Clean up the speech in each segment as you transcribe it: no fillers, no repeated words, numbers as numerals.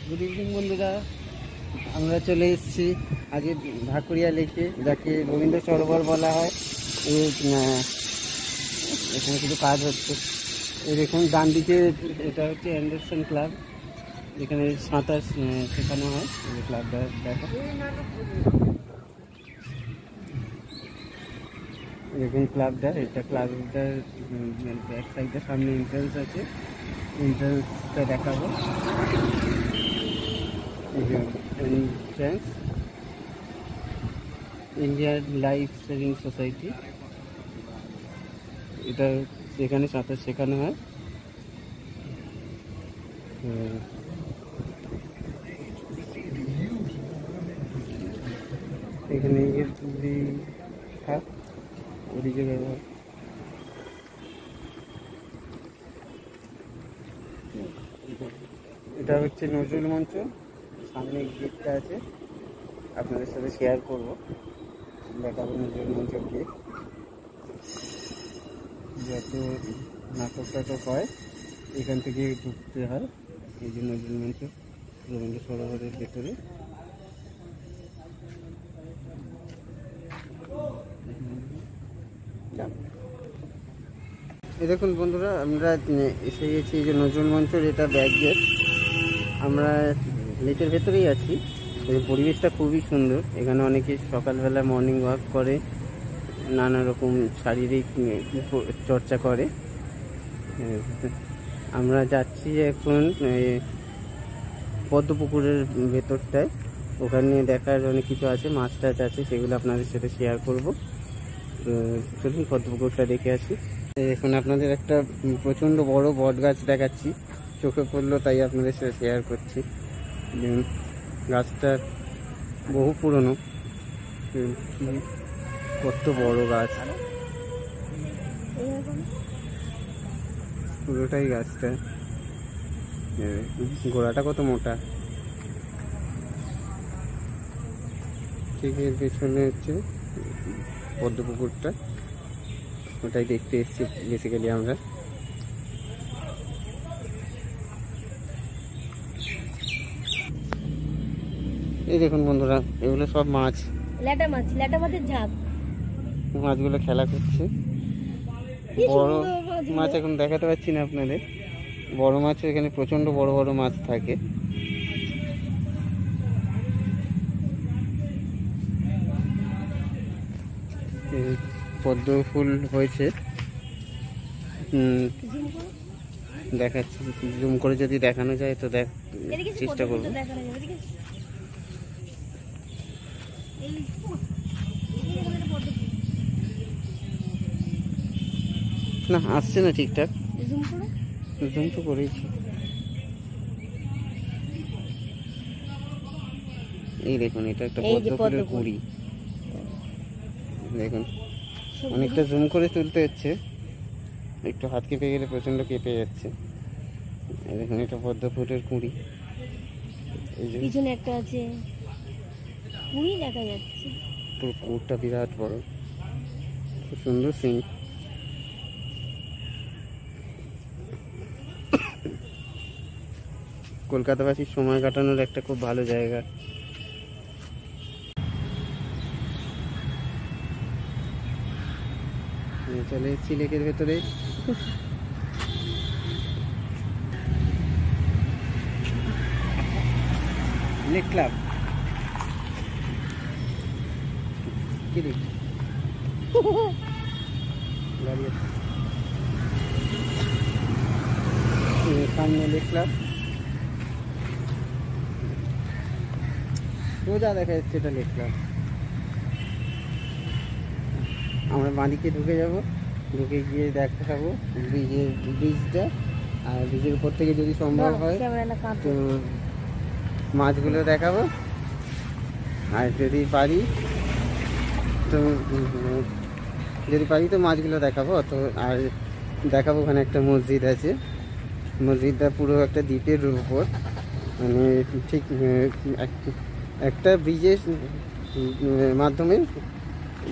Good evening বন্ধুরা, আমরা চলে এসেছি আজকে ঢাকুরিয়া লেকে, যাকে রবীন্দ্র সরোবর বলা হয়। এখানে কিছু কাজ হচ্ছে। এই দেখুন ডান দিকে, এটা হচ্ছে অ্যান্ডারসন ক্লাব, যেখানে সাঁতার শেখানো হয়। এই ক্লাবটা দেখো, দেখুন ক্লাবটা, এটা ক্লাবটার ব্যাক সাইডে সামনে এন্ট্রান্স আছে, এন্ট্রান্সটা দেখাবো। Entrance Indian life saving society, এটা সেখানে সাঁতার শেখানো হয়। এখানে ওদিকে ব্যবহার, এটা হচ্ছে নজরুল মঞ্চ। সামনে গেটটা আছে, আপনাদের সাথে শেয়ার করব, দেখাবো নজরুল মঞ্চ গেট। যত নাটক টাটক হয় এখান থেকে ঢুকতে হয়। এই যে নজরুল মঞ্চ রবীন্দ্র সরোবরের ভেতরে। এই দেখুন বন্ধুরা, আমরা এসে গেছি এই যে নজরুল মঞ্চের, এটা ব্যাক গেট। আমরা লেকের ভেতরেই আছি। এই পরিবেশটা খুবই সুন্দর। এখানে অনেকে সকালবেলা মর্নিং ওয়াক করে, নানা রকম শারীরিক চর্চা করে। আমরা যাচ্ছি এখন পদ্মপুকুরের ভেতরটায়, ওখানে দেখার অনেক কিছু আছে, মাছ টাছ আছে, সেগুলো আপনাদের সাথে শেয়ার করব। চলুন পদ্মপুকুরটা দেখে আসি। এখন আপনাদের একটা প্রচণ্ড বড় বট গাছ দেখাচ্ছি, চোখে পড়লো তাই আপনাদের সাথে শেয়ার করছি। গাছটা বহু পুরনো, কত বড় গাছ, পুরোটাই গাছটা, গোড়াটা কত মোটা। ঠিক এর পেছনে হচ্ছে পদ্মপুকুরটা, ওটাই দেখতে এসেছি বেসিক্যালি আমরা। এই দেখুন বন্ধুরা, এগুলো সব মাছ, ল্যাটা মাছ, ল্যাটা মাছের ঝাঁক। মাছগুলো খেলা করছে। বড় মাছ এখন দেখাতে পাচ্ছি না আপনাদের, বড় মাছ এখানে প্রচন্ড বড় বড় মাছ থাকে। পদ্ম ফুল হয়েছে, দেখাচ্ছি, জুম করে যদি দেখানো যায় তো চেষ্টা করবো। না, আসছে না ঠিকঠাক, জুম তো করেছি। এই দেখুন, এটা একটা পদ্ম ফুলের কুঁড়ি। দেখুন অনেকটা জুম করে তুলতে হচ্ছে, একটু হাত কেঁপে গেলে প্রচন্ড কেঁপে যাচ্ছে। এই দেখুন, এটা পদ্ম ফুলের কুঁড়ি। এই যে পিছনে একটা আছে, কুঁড়ি দেখা যাচ্ছে, পুরো কুঁড়টা বিরাট বড়, খুব সুন্দর সিন। কলকাতাবাসীর সময় কাটানোর একটা খুব ভালো জায়গা। চলে এসেছি লেকের ভেতরে। লেক ক্লাব কি দেখছি সামনে লেক ক্লাব, সোজা দেখা যাচ্ছে এটা লেক ক্লাব। আমরা বাঁদিকে ঢুকে যাব, ঢুকে গিয়ে দেখাবো ব্রিজটা, আর ব্রিজের উপর থেকে যদি সম্ভব হয় তো মাছগুলো দেখাবো, আর যদি পারি তো মাছগুলো দেখাবো। তো আর দেখাবো, ওখানে একটা মসজিদ আছে, মসজিদটা পুরো একটা দ্বীপের উপর, মানে ঠিক একটা ব্রিজের মাধ্যমে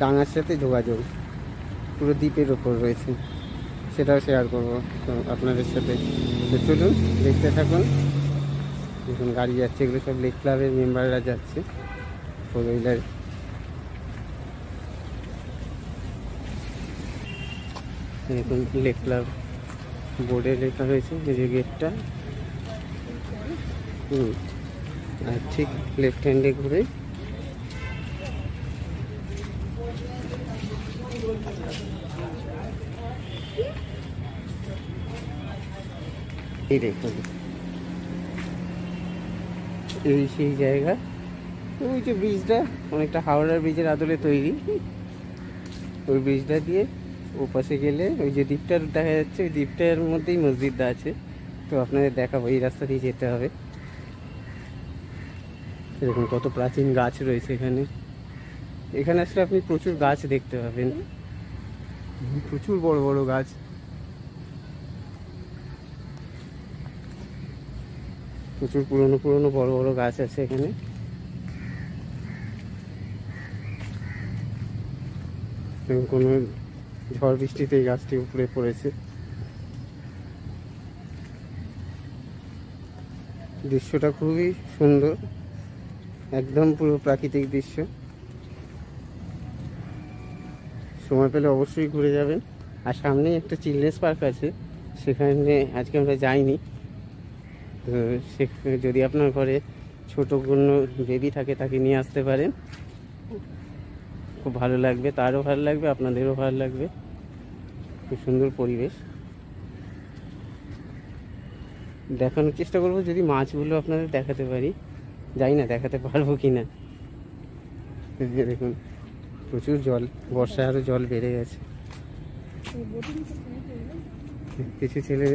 ডাঙার সাথে যোগাযোগ, পুরো দ্বীপের ওপর রয়েছে। সেটাও শেয়ার করবো তো আপনাদের সাথে। তো চলুন দেখতে থাকুন। দেখুন গাড়ি যাচ্ছে, এগুলো সব লেক ক্লাবের মেম্বাররা যাচ্ছে, ফোর হুইলার। দেখুন লেক ক্লাব বোর্ডে লেখা হয়েছে এই যে গেটটা। আর ঠিক লেফট হ্যান্ডে ঘুরে এই দেখুন এই সেই জায়গা। ওই যে ব্রিজটা অনেকটা হাওড়ার ব্রিজের আদলে তৈরি, ওই ব্রিজটা দিয়ে ওপাশে গেলে ওই যে দ্বীপটা দেখা যাচ্ছে, ওই দ্বীপটার মধ্যেই মসজিদটা আছে। তো আপনাদের দেখাবো, এই রাস্তা দিয়ে যেতে হবে। দেখুন কত প্রাচীন গাছ রয়েছে এখানে। এখানে আসলে আপনি প্রচুর গাছ দেখতে পাবেন, প্রচুর বড় বড় গাছ। প্রচুর পুরনো পুরনো বড় বড় গাছ আছে এখানে। কোনো ঝড় বৃষ্টিতে এই গাছটি উপরে পড়েছে। দৃশ্যটা খুবই সুন্দর, একদম পুরো প্রাকৃতিক দৃশ্য। সময় পেলে অবশ্যই ঘুরে যাবেন। আর সামনেই একটা চিলড্রেন্স পার্ক আছে, সেখানে আজকে আমরা যাইনি। তো যদি আপনার ঘরে ছোট কোনো বেবি থাকে তাকে নিয়ে আসতে পারেন, খুব ভালো লাগবে, তারও ভালো লাগবে, আপনাদেরও ভালো লাগবে। খুব সুন্দর পরিবেশ। দেখানোর চেষ্টা করবো যদি মাছগুলো আপনাদের দেখাতে পারি, জানি না দেখাতে পারবো কি না। দেখুন প্রচুর জল, বর্ষায় আরও জল বেড়ে গেছে। কিছু ছেলে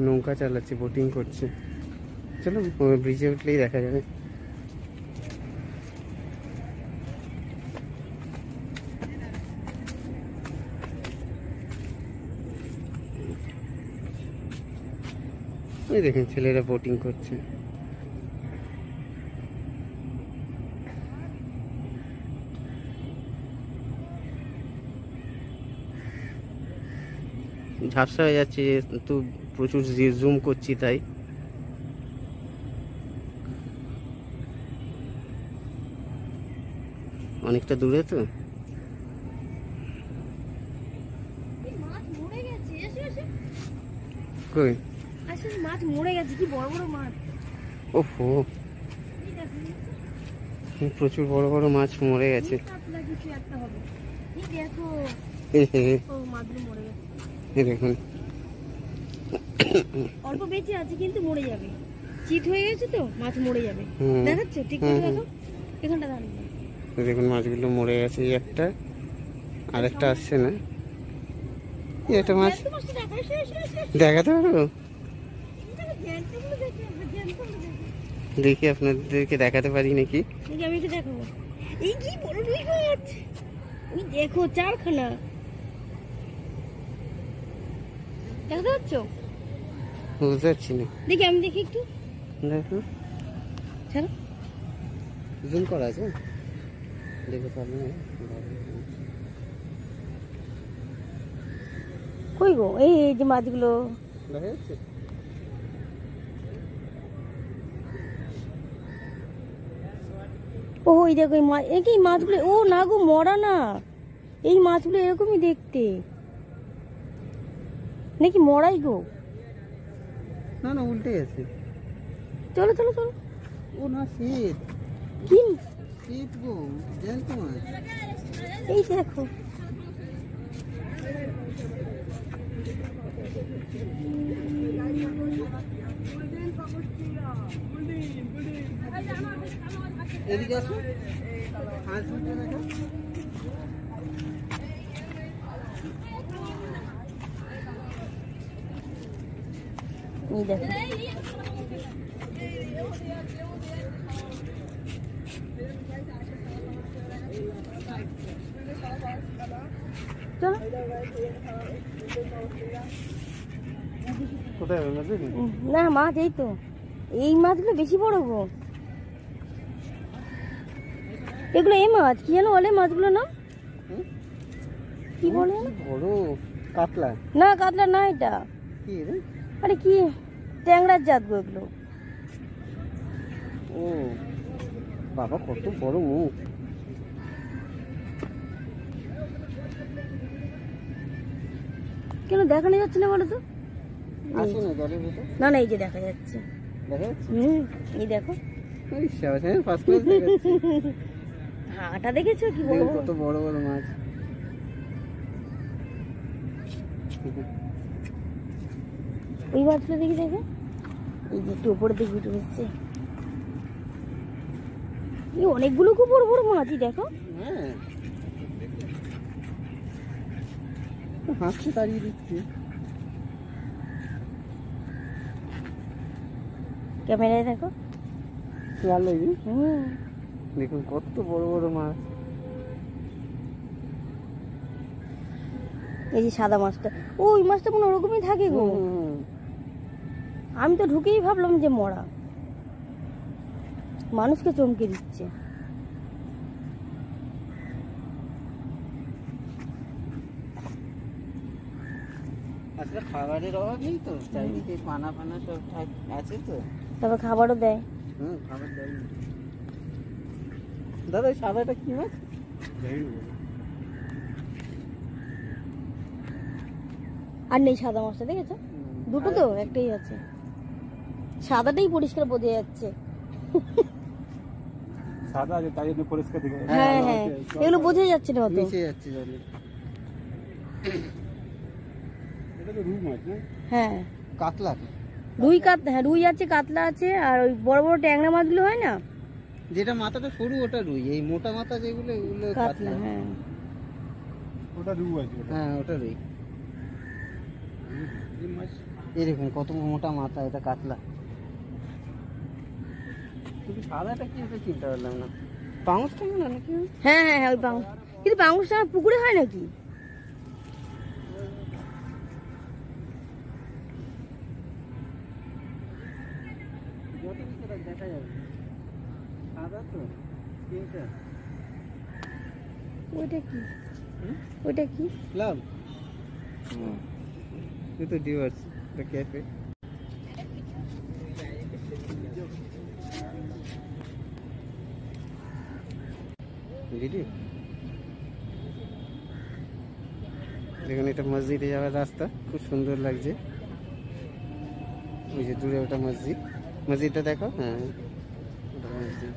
নৌকা চালাচ্ছে, বোটিং করছে। চলো ব্রিজে উঠলেই দেখা যাবে। এই দেখেন ছেলেরা বোটিং করছে। ঝাপসা হয়ে যাচ্ছে তো প্রচুর জুম করছি তাই। অনেকটা দূরে তো। কই আসলে মাছ মরে গেছে, কি বড় বড় মাছ। ওহো, প্রচুর বড় বড় মাছ মরে গেছে। দেখুন অল্প বেঁচে আছে কিন্তু মরে যাবে, চিট হয়ে গেছে তো মাছ মরে যাবে। দেখাচ্ছে ঠিক করে দেখো, এখানটা দাঁড়িয়ে দেখুন মাছগুলো মরে গেছে। এই একটা, আর একটা আসছে না। এই একটা মাছ দেখাতে পারবো, দেখি আপনাদেরকে দেখাতে পারি নাকি। আমি একটু দেখাবো। এই কি বড় রুই মাছ, ওই দেখো চারখানা দেখতে পাচ্ছ? বুঝতে পারছি না, দেখি আমি দেখি একটু দেখো। চলো জুম করা আছে, দেখতে পারবে না। কই গো এই যে মাছগুলো দেখা যাচ্ছে। ও ওই দেখো এই মাছ, এই মাছগুলো ও না গো মরা না, এই মাছগুলো এরকমই দেখতে নাকি মরাই গো? না না উল্টে গেছে। চলো চলো চলো। ও না শীত, কি শীত গো, জ্যান্ত মাছ। এই দেখো এদিকে আসো, হাঁস উঠে দেখো। এই দেখো চলো। কোথায় হবে মাছ? না মাছ এই তো, এই মাছগুলো বেশি বড় গো। এগুলো এই মাছ কি জানো বলে, মাছগুলো না কি বলে বড় কাতলা? না কাতলা না, এটা কি রে? আরে কি ট্যাংরার জাত গো এগুলো। ও বাবা, কত বড় মুখ। কেন দেখানো যাচ্ছে না বলো তো? আসে না জলের ভিতর? না না, এই যে দেখা যাচ্ছে। দেখা যাচ্ছে? এই দেখো এই শাবাশ, আমি ফার্স্ট ক্লাস দেখাচ্ছি। হাঁটা দেখেছো কি বড় দেখুন বড়? কত বড় বড় মাছ। ওই মাছগুলো দেখি দেখো, এই যে একটু উপরে দিকে উঠে এসছে। এই অনেকগুলো খুব বড় বড় মাছই দেখো। হ্যাঁ, হাঁটতে দাঁড়িয়ে দিচ্ছে। ক্যামেরায় দেখো। ভালো লাগবে। হুম, দেখুন কত বড় বড় মাছ। এই যে সাদা মাছটা, ওই মাছটা কোনো ওরকমই থাকে গো। আমি তো ঢুকেই ভাবলাম যে মরা, মানুষকে চমকে দিচ্ছে। আসলে খাবারের অভাব নেই তো, চারিদিকে পানা পানা সব আছে তো। তারপর খাবারও দেয়। খাবার দেয়। দাদা এই সাদাটা কি মাছ? আর নেই সাদা মাছটা, দেখেছো? দুটো তো, একটাই আছে। সাদাটাই পরিষ্কার বোঝা যাচ্ছে। সাদা আছে তাই জন্য পরিষ্কার দেখে। হ্যাঁ হ্যাঁ, এগুলো বোঝা যাচ্ছে না অত। নিচে যাচ্ছে জলে। এটা তো রুই মাছ না? হ্যাঁ, কাতলা? রুই হ্যাঁ রুই আছে, কাতলা আছে, আর ওই বড় বড় ট্যাংরা মাছগুলো হয় না, যেটা মাথাটা সরু ওটা রুই, এই মোটা মাথা যেগুলো এগুলো কাতলা। কাতলা। হ্যাঁ, ওটা রুই আছে ওটা। হ্যাঁ ওটা রুই। এই মাছ এরকম কত মোটা মাথা, এটা কাতলা। কিন্তু সাদাটা কি এটা চিন্তা করলাম না। পাঙসটা না নাকি? হ্যাঁ হ্যাঁ হ্যাঁ, ওই পাঙস। কিন্তু পাঙসটা পুকুরে হয় নাকি? দেখা যাবে সাদা তো তিনটা। ওইটা কি? ওইটা কি? লাভ তো ডিভার্স দ্য ক্যাফে। ভিডিও দেখুন, এটা মসজিদে যাওয়ার রাস্তা, খুব সুন্দর লাগছে। ওই যে দূরে ওটা মসজিদ, মসজিদটা দেখো। হ্যাঁ ওটা মসজিদ।